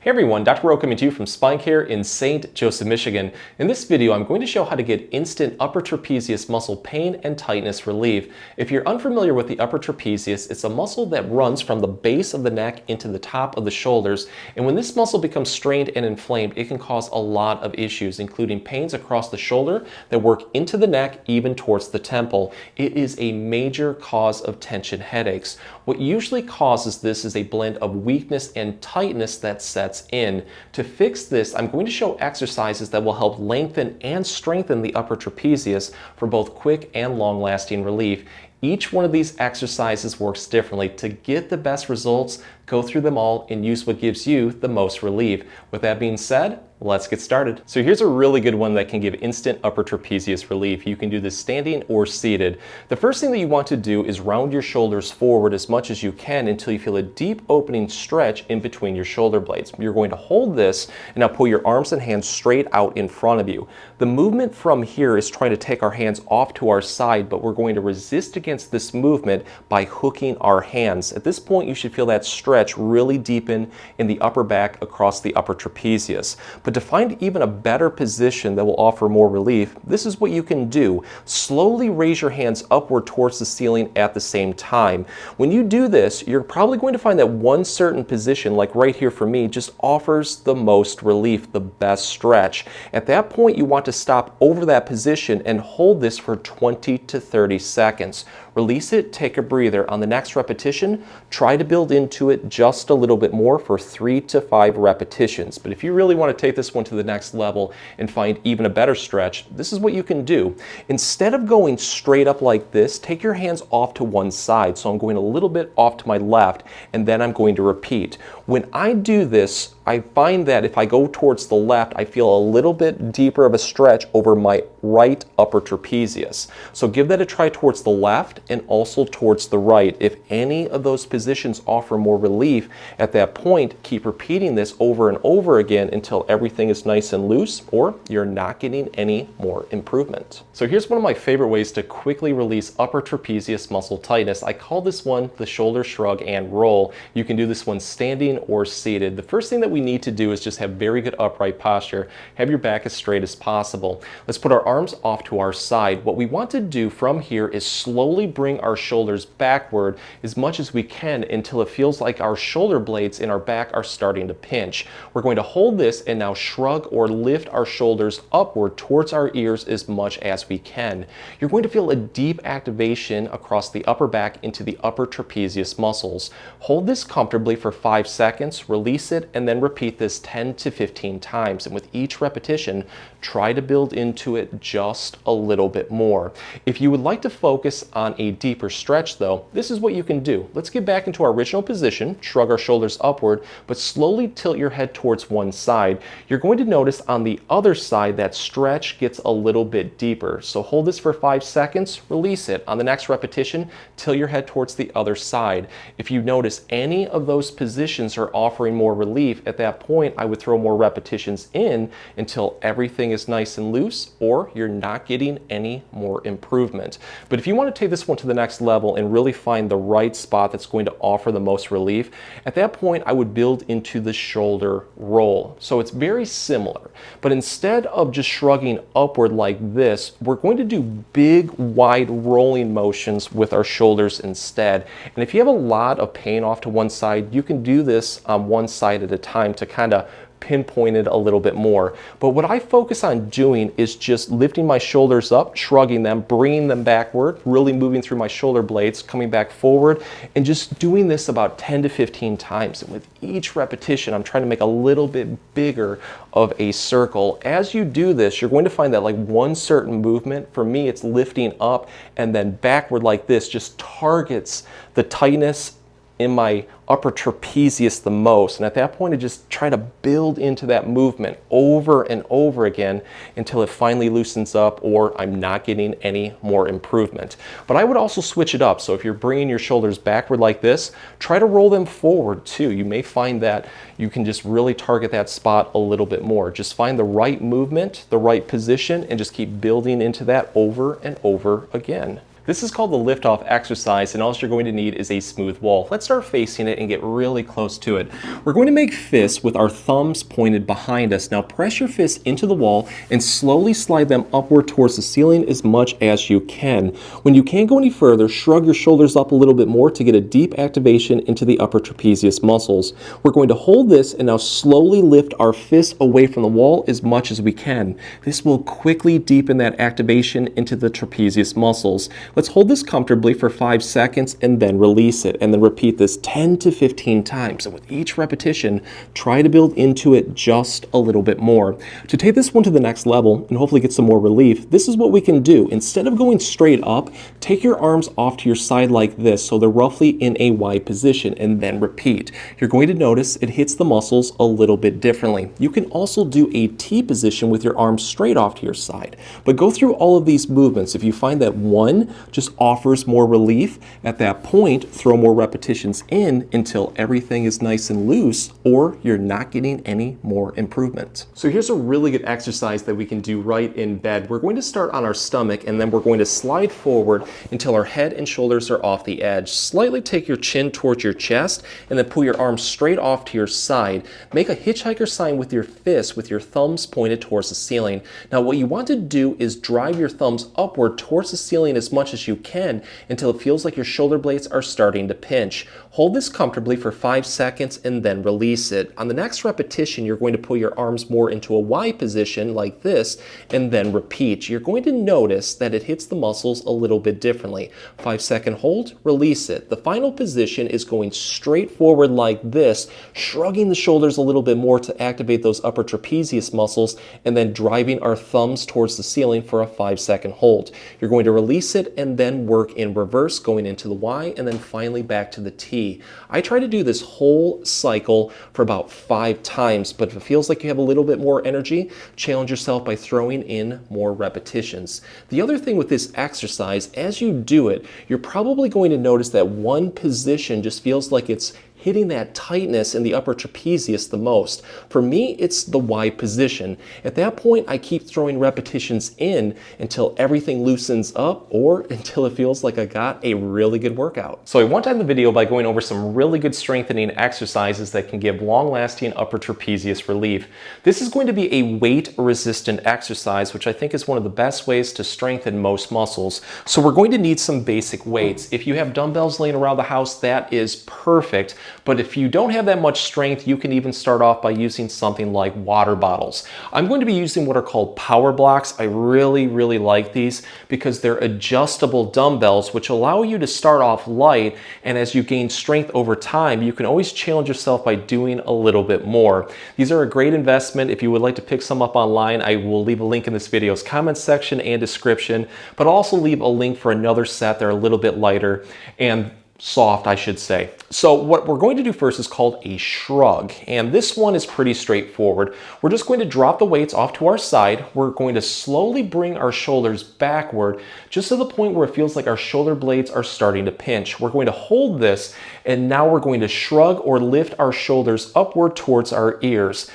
Hey everyone, Dr. Rowe coming to you from SpineCare in St. Joseph, Michigan. In this video, I'm going to show how to get instant upper trapezius muscle pain and tightness relief. If you're unfamiliar with the upper trapezius, it's a muscle that runs from the base of the neck into the top of the shoulders. And when this muscle becomes strained and inflamed, it can cause a lot of issues, including pains across the shoulder that work into the neck, even towards the temple. It is a major cause of tension headaches. What usually causes this is a blend of weakness and tightness that sets in. To fix this, I'm going to show exercises that will help lengthen and strengthen the upper trapezius for both quick and long-lasting relief. Each one of these exercises works differently. To get the best results, go through them all and use what gives you the most relief. With that being said, let's get started. So here's a really good one that can give instant upper trapezius relief. You can do this standing or seated. The first thing that you want to do is round your shoulders forward as much as you can until you feel a deep opening stretch in between your shoulder blades. You're going to hold this and now pull your arms and hands straight out in front of you. The movement from here is trying to take our hands off to our side, but we're going to resist against this movement by hooking our hands. At this point, you should feel that stretch really deepen in the upper back across the upper trapezius. But to find even a better position that will offer more relief, this is what you can do. Slowly raise your hands upward towards the ceiling at the same time. When you do this, you're probably going to find that one certain position, like right here for me, just offers the most relief, the best stretch. At that point, you want to stop over that position and hold this for 20 to 30 seconds. Release it, take a breather. On the next repetition, try to build into it just a little bit more for 3 to 5 repetitions. But if you really want to take this one to the next level and find even a better stretch, this is what you can do. Instead of going straight up like this, take your hands off to one side. So I'm going a little bit off to my left, and then I'm going to repeat. When I do this, I find that if I go towards the left, I feel a little bit deeper of a stretch over my right upper trapezius. So give that a try towards the left and also towards the right. If any of those positions offer more relief, at that point, keep repeating this over and over again until everything is nice and loose, or you're not getting any more improvement. So here's one of my favorite ways to quickly release upper trapezius muscle tightness. I call this one the shoulder shrug and roll. You can do this one standing or seated. The first thing that we need to do is just have very good upright posture. Have your back as straight as possible. Let's put our arms off to our side. What we want to do from here is slowly bring our shoulders backward as much as we can until it feels like our shoulder blades in our back are starting to pinch. We're going to hold this and now shrug or lift our shoulders upward towards our ears as much as we can. You're going to feel a deep activation across the upper back into the upper trapezius muscles. Hold this comfortably for 5 seconds, release it, and then repeat this 10 to 15 times. And with each repetition, try to build into it just a little bit more. If you would like to focus on a deeper stretch though, this is what you can do. Let's get back into our original position, shrug our shoulders upward, but slowly tilt your head towards one side. You're going to notice on the other side that stretch gets a little bit deeper. So hold this for 5 seconds, release it. On the next repetition, tilt your head towards the other side. If you notice any of those positions are offering more relief, at that point I would throw more repetitions in until everything is nice and loose, or you're not getting any more improvement. But if you want to take this one to the next level and really find the right spot that's going to offer the most relief, at that point I would build into the shoulder roll. So it's very similar, but instead of just shrugging upward like this, we're going to do big, wide rolling motions with our shoulders instead. And if you have a lot of pain off to one side, you can do this on one side at a time to kind of pinpoint it a little bit more. But what I focus on doing is just lifting my shoulders up, shrugging them, bringing them backward, really moving through my shoulder blades, coming back forward, and just doing this about 10 to 15 times. And with each repetition, I'm trying to make a little bit bigger of a circle. As you do this, you're going to find that like one certain movement, for me, it's lifting up and then backward like this, just targets the tightness in my upper trapezius the most. And at that point, I just try to build into that movement over and over again until it finally loosens up or I'm not getting any more improvement. But I would also switch it up. So if you're bringing your shoulders backward like this, try to roll them forward too. You may find that you can just really target that spot a little bit more. Just find the right movement, the right position, and just keep building into that over and over again. This is called the lift-off exercise, and all you're going to need is a smooth wall. Let's start facing it and get really close to it. We're going to make fists with our thumbs pointed behind us. Now press your fists into the wall and slowly slide them upward towards the ceiling as much as you can. When you can't go any further, shrug your shoulders up a little bit more to get a deep activation into the upper trapezius muscles. We're going to hold this and now slowly lift our fists away from the wall as much as we can. This will quickly deepen that activation into the trapezius muscles. Let's hold this comfortably for 5 seconds and then release it, and then repeat this 10 to 15 times. And with each repetition, try to build into it just a little bit more. To take this one to the next level and hopefully get some more relief, this is what we can do. Instead of going straight up, take your arms off to your side like this so they're roughly in a Y position, and then repeat. You're going to notice it hits the muscles a little bit differently. You can also do a T position with your arms straight off to your side. But go through all of these movements. If you find that one just offers more relief, at that point, throw more repetitions in until everything is nice and loose, or you're not getting any more improvement. So here's a really good exercise that we can do right in bed. We're going to start on our stomach, and then we're going to slide forward until our head and shoulders are off the edge. Slightly take your chin towards your chest, and then pull your arms straight off to your side. Make a hitchhiker sign with your fists with your thumbs pointed towards the ceiling. Now what you want to do is drive your thumbs upward towards the ceiling as much as you can until it feels like your shoulder blades are starting to pinch. Hold this comfortably for 5 seconds and then release it. On the next repetition, you're going to pull your arms more into a Y position like this and then repeat. You're going to notice that it hits the muscles a little bit differently. 5-second hold, release it. The final position is going straight forward like this, shrugging the shoulders a little bit more to activate those upper trapezius muscles, and then driving our thumbs towards the ceiling for a 5-second hold. You're going to release it and then work in reverse, going into the Y and then finally back to the T. I try to do this whole cycle for about 5 times, but if it feels like you have a little bit more energy, challenge yourself by throwing in more repetitions. The other thing with this exercise, as you do it, you're probably going to notice that one position just feels like it's hitting that tightness in the upper trapezius the most. For me, it's the Y position. At that point, I keep throwing repetitions in until everything loosens up or until it feels like I got a really good workout. So I want to end the video by going over some really good strengthening exercises that can give long-lasting upper trapezius relief. This is going to be a weight-resistant exercise, which I think is one of the best ways to strengthen most muscles. So we're going to need some basic weights. If you have dumbbells laying around the house, that is perfect. But if you don't have that much strength, you can even start off by using something like water bottles. I'm going to be using what are called power blocks. I really like these because they're adjustable dumbbells which allow you to start off light, and as you gain strength over time, you can always challenge yourself by doing a little bit more. These are a great investment. If you would like to pick some up online, I will leave a link in this video's comment section and description, but I'll also leave a link for another set. They're a little bit lighter and soft, I should say. So what we're going to do first is called a shrug, and this one is pretty straightforward. We're just going to drop the weights off to our side. We're going to slowly bring our shoulders backward just to the point where it feels like our shoulder blades are starting to pinch. We're going to hold this, and now we're going to shrug or lift our shoulders upward towards our ears.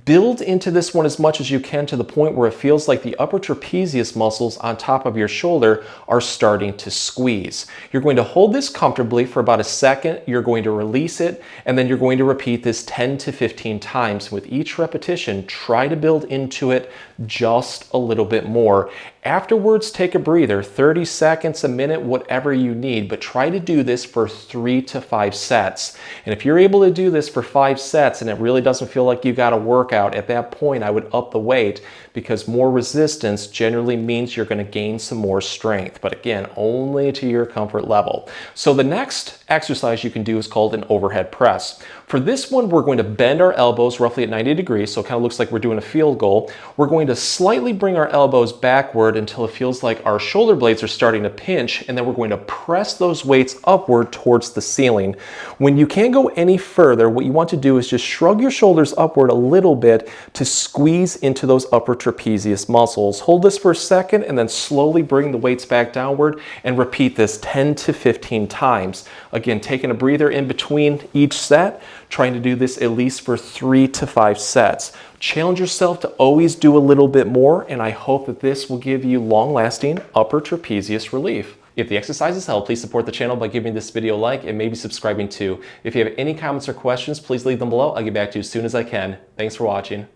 Build into this one as much as you can to the point where it feels like the upper trapezius muscles on top of your shoulder are starting to squeeze. You're going to hold this comfortably for about a second. You're going to release it, and then you're going to repeat this 10 to 15 times. With each repetition, try to build into it just a little bit more. Afterwards, take a breather, 30 seconds, a minute, whatever you need, but try to do this for 3 to 5 sets. And if you're able to do this for 5 sets and it really doesn't feel like you got a workout, at that point I would up the weight, because more resistance generally means you're going to gain some more strength, but again, only to your comfort level. So the next exercise you can do is called an overhead press. For this one, we're going to bend our elbows roughly at 90 degrees, so it kind of looks like we're doing a field goal. We're going to slightly bring our elbows backward until it feels like our shoulder blades are starting to pinch, and then we're going to press those weights upward towards the ceiling. When you can't go any further, what you want to do is just shrug your shoulders upward a little bit to squeeze into those upper trapezius muscles. Hold this for a second and then slowly bring the weights back downward and repeat this 10 to 15 times. Again, taking a breather in between each set, trying to do this at least for 3 to 5 sets. Challenge yourself to always do a little bit more, and I hope that this will give you long-lasting upper trapezius relief. If the exercises help, please support the channel by giving this video a like and maybe subscribing too. If you have any comments or questions, please leave them below. I'll get back to you as soon as I can. Thanks for watching.